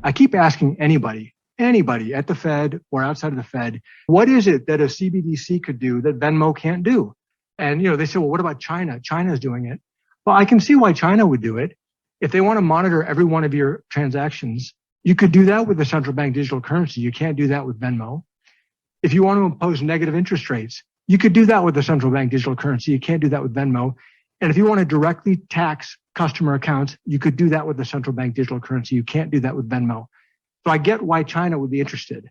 I keep asking anybody at the Fed or outside of the Fed, what is it that a CBDC could do that Venmo can't do? And, they say, well, what about China? China's doing it. Well, I can see why China would do it. If they want to monitor every one of your transactions, you could do that with the central bank digital currency. You can't do that with Venmo. If you want to impose negative interest rates, you could do that with the central bank digital currency. You can't do that with Venmo. And if you want to directly tax customer accounts, you could do that with the central bank digital currency. You can't do that with Venmo. So I get why China would be interested.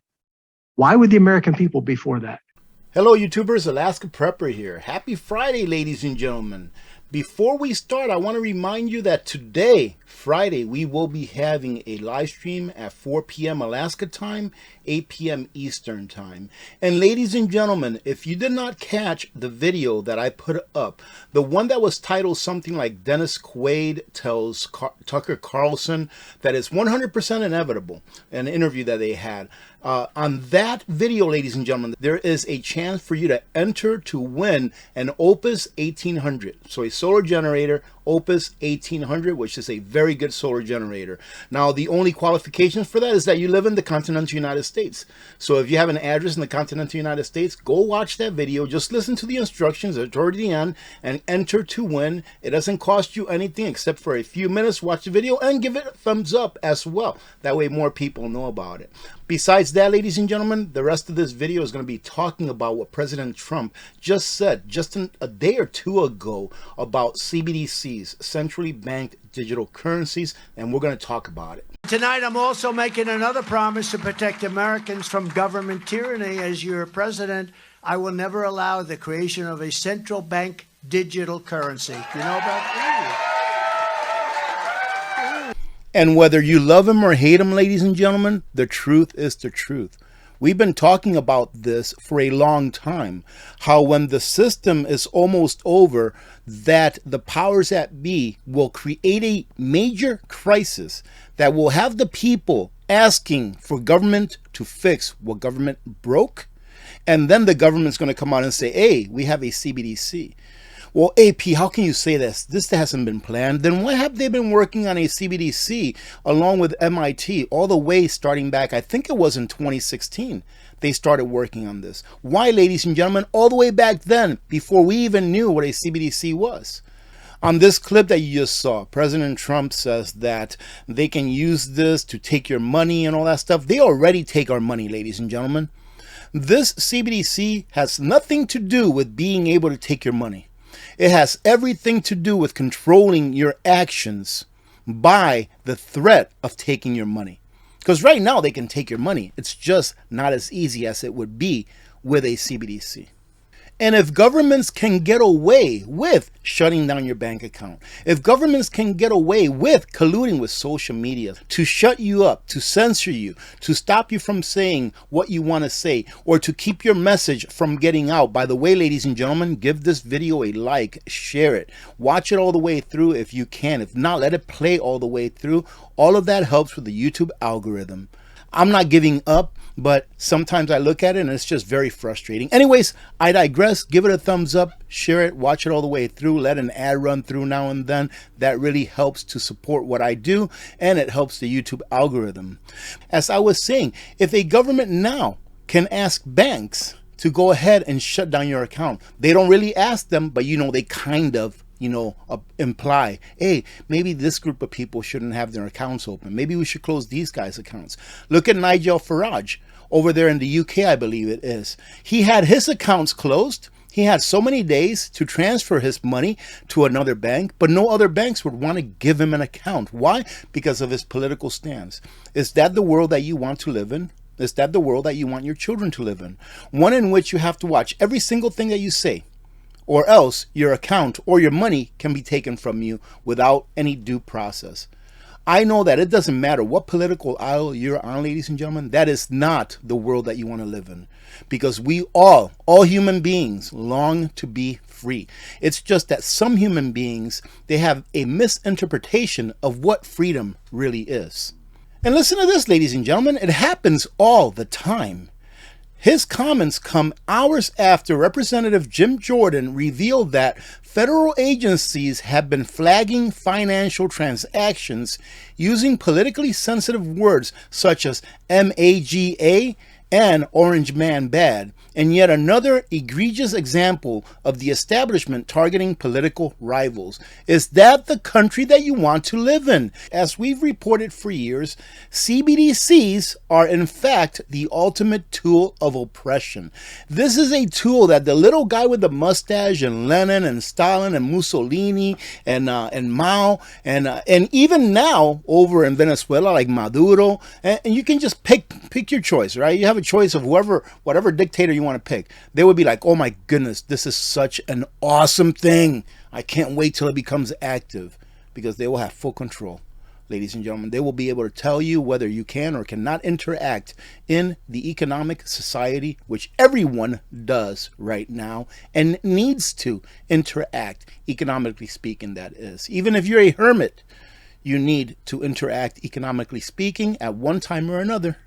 Why would the American people be for that? Hello YouTubers, Alaska Prepper here. Happy Friday, ladies and gentlemen. Before we start, I want to remind you that today, Friday, we will be having a live stream at 4 p.m. Alaska time, 8 p.m. Eastern time. And ladies and gentlemen, if you did not catch the video that I put up, the one that was titled something like Dennis Quaid tells Tucker Carlson that it's 100% inevitable, an interview that they had. On that video, ladies and gentlemen, there is a chance for you to enter to win an OUPES 1800. So a solar generator, OUPES 1800, which is a very good solar generator. Now, the only qualifications for that is that you live in the continental United States. So if you have an address in the continental United States, go watch that video. Just listen to the instructions toward the end and enter to win. It doesn't cost you anything except for a few minutes. Watch the video and give it a thumbs up as well. That way more people know about it. Besides that, ladies and gentlemen, the rest of this video is going to be talking about what President Trump just said just a day or two ago about CBDCs, centrally banked digital currencies, and we're going to talk about it. Tonight, I'm also making another promise to protect Americans from government tyranny. As your president, I will never allow the creation of a central bank digital currency. Do you know about that? And whether you love him or hate him, ladies and gentlemen, the truth is the truth. We've been talking about this for a long time, how when the system is almost over, that the powers that be will create a major crisis that will have the people asking for government to fix what government broke. And then the government's going to come out and say, hey, we have a CBDC. Well, AP, how can you say this? This hasn't been planned. Then why have they been working on a CBDC along with MIT all the way starting back, I think it was in 2016, they started working on this. Why, ladies and gentlemen, all the way back then, before we even knew what a CBDC was? On this clip that you just saw, President Trump says that they can use this to take your money and all that stuff. They already take our money, ladies and gentlemen. This CBDC has nothing to do with being able to take your money. It has everything to do with controlling your actions by the threat of taking your money. Because right now they can take your money. It's just not as easy as it would be with a CBDC. And if governments can get away with shutting down your bank account, if governments can get away with colluding with social media to shut you up, to censor you, to stop you from saying what you want to say, or to keep your message from getting out, by the way, ladies and gentlemen, give this video a like, share it, watch it all the way through if you can. If not, let it play all the way through. All of that helps with the YouTube algorithm. I'm not giving up, but sometimes I look at it and it's just very frustrating. Anyways, I digress. Give it a thumbs up, share it, watch it all the way through, let an ad run through now and then. That really helps to support what I do, and it helps the YouTube algorithm. As I was saying, if a government now can ask banks to go ahead and shut down your account, they don't really ask them, but they kind of imply, hey, maybe this group of people shouldn't have their accounts open. Maybe we should close these guys' accounts. Look at Nigel Farage over there in the UK, I believe it is. He had his accounts closed. He had so many days to transfer his money to another bank, but no other banks would want to give him an account. Why? Because of his political stance. Is that the world that you want to live in? Is that the world that you want your children to live in? One in which you have to watch every single thing that you say, or else your account or your money can be taken from you without any due process. I know that it doesn't matter what political aisle you're on, ladies and gentlemen, that is not the world that you want to live in. Because we all human beings long to be free. It's just that some human beings, they have a misinterpretation of what freedom really is. And listen to this, ladies and gentlemen, it happens all the time. His comments come hours after Representative Jim Jordan revealed that federal agencies have been flagging financial transactions using politically sensitive words such as MAGA and Orange Man Bad, and yet another egregious example of the establishment targeting political rivals. Is that the country that you want to live in? As we've reported for years, CBDCs are in fact the ultimate tool of oppression. This is a tool that the little guy with the mustache and Lenin and Stalin and Mussolini and Mao and even now over in Venezuela like Maduro, and you can just pick your choice, right? You have a choice of whatever dictator you want to pick. They would be like, oh my goodness, this is such an awesome thing. I can't wait till it becomes active, because they will have full control. Ladies and gentlemen, they will be able to tell you whether you can or cannot interact in the economic society, which everyone does right now and needs to interact, economically speaking, that is. Even if you're a hermit, you need to interact economically speaking at one time or another.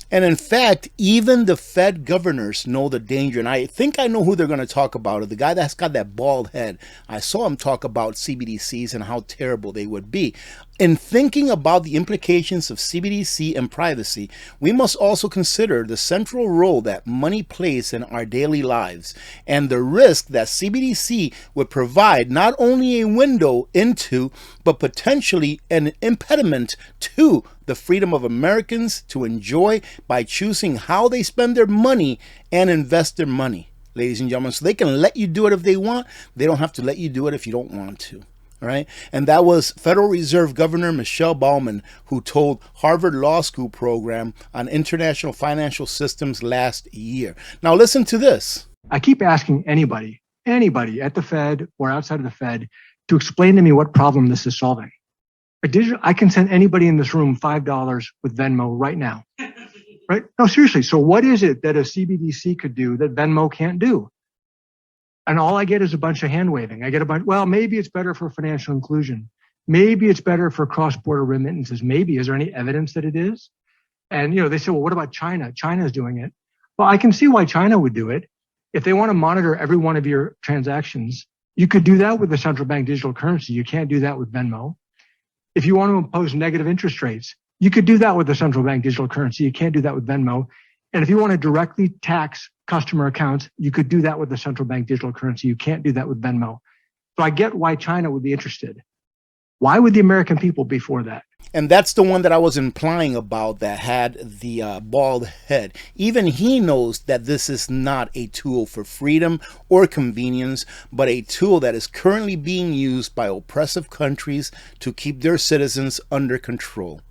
And in fact, even the Fed governors know the danger. And I think I know who they're going to talk about. The guy that's got that bald head. I saw him talk about CBDCs and how terrible they would be. In thinking about the implications of CBDC and privacy, we must also consider the central role that money plays in our daily lives and the risk that CBDC would provide not only a window into, but potentially an impediment to the freedom of Americans to enjoy by choosing how they spend their money and invest their money, ladies and gentlemen. So they can let you do it if they want. They don't have to let you do it if you don't want to. All right. And that was Federal Reserve Governor Michelle Bowman, who told Harvard Law School program on international financial systems last year. Now, listen to this. I keep asking anybody at the Fed or outside of the Fed to explain to me what problem this is solving. I can send anybody in this room $5 with Venmo right now. Right? No, seriously. So what is it that a CBDC could do that Venmo can't do? And all I get is a bunch of hand waving. I get a bunch, well, maybe it's better for financial inclusion. Maybe it's better for cross-border remittances. Maybe. Is there any evidence that it is? And, they say, well, what about China? China's doing it. Well, I can see why China would do it. If they want to monitor every one of your transactions, you could do that with the central bank digital currency. You can't do that with Venmo. If you want to impose negative interest rates, you could do that with the central bank digital currency. You can't do that with Venmo. And if you want to directly tax customer accounts, you could do that with the central bank digital currency. You can't do that with Venmo. So I get why China would be interested. Why would the American people be for that? And that's the one that I was implying about that had the bald head. Even he knows that this is not a tool for freedom or convenience, but a tool that is currently being used by oppressive countries to keep their citizens under control.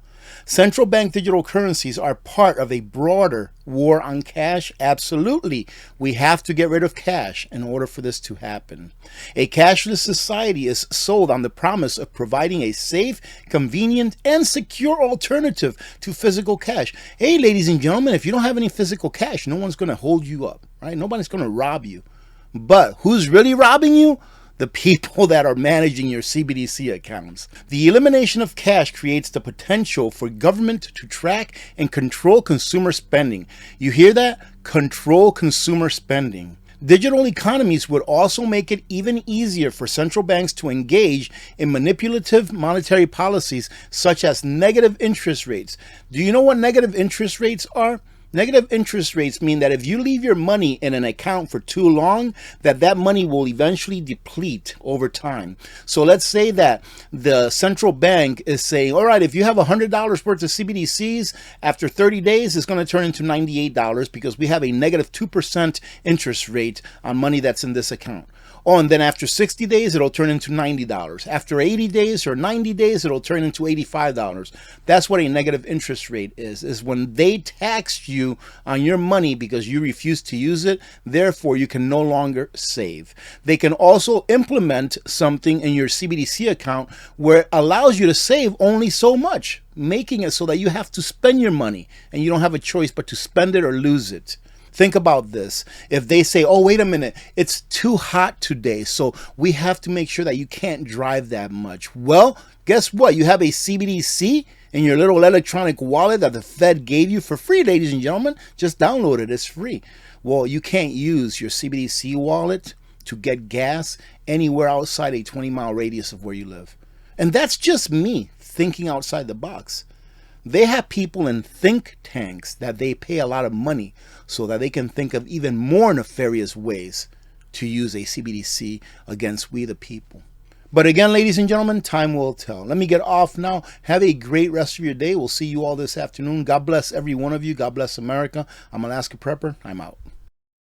Central bank digital currencies are part of a broader war on cash. Absolutely. We have to get rid of cash in order for this to happen. A cashless society is sold on the promise of providing a safe, convenient, and secure alternative to physical cash. Hey, ladies and gentlemen, if you don't have any physical cash, no one's going to hold you up, right? Nobody's going to rob you. But who's really robbing you? The people that are managing your CBDC accounts. The elimination of cash creates the potential for government to track and control consumer spending. You hear that? Control consumer spending. Digital economies would also make it even easier for central banks to engage in manipulative monetary policies such as negative interest rates. Do you know what negative interest rates are? Negative interest rates mean that if you leave your money in an account for too long, that money will eventually deplete over time. So let's say that the central bank is saying, all right, if you have $100 worth of CBDCs, after 30 days, it's going to turn into $98 because we have a negative 2% interest rate on money that's in this account. Oh, and then after 60 days, it'll turn into $90. After 80 days or 90 days, it'll turn into $85. That's what a negative interest rate is when they tax you on your money because you refuse to use it. Therefore, you can no longer save. They can also implement something in your CBDC account where it allows you to save only so much, making it so that you have to spend your money and you don't have a choice but to spend it or lose it. Think about this. If they say, oh, wait a minute, it's too hot today, so we have to make sure that you can't drive that much. Well, guess what? You have a CBDC in your little electronic wallet that the Fed gave you for free, ladies and gentlemen. Just download it. It's free. Well, you can't use your CBDC wallet to get gas anywhere outside a 20-mile radius of where you live. And that's just me thinking outside the box. They have people in think tanks that they pay a lot of money so that they can think of even more nefarious ways to use a CBDC against we the people. But again, ladies and gentlemen, time will tell. Let me get off now. Have a great rest of your day. We'll see you all this afternoon. God bless every one of you. God bless America. I'm Alaska Prepper. I'm out.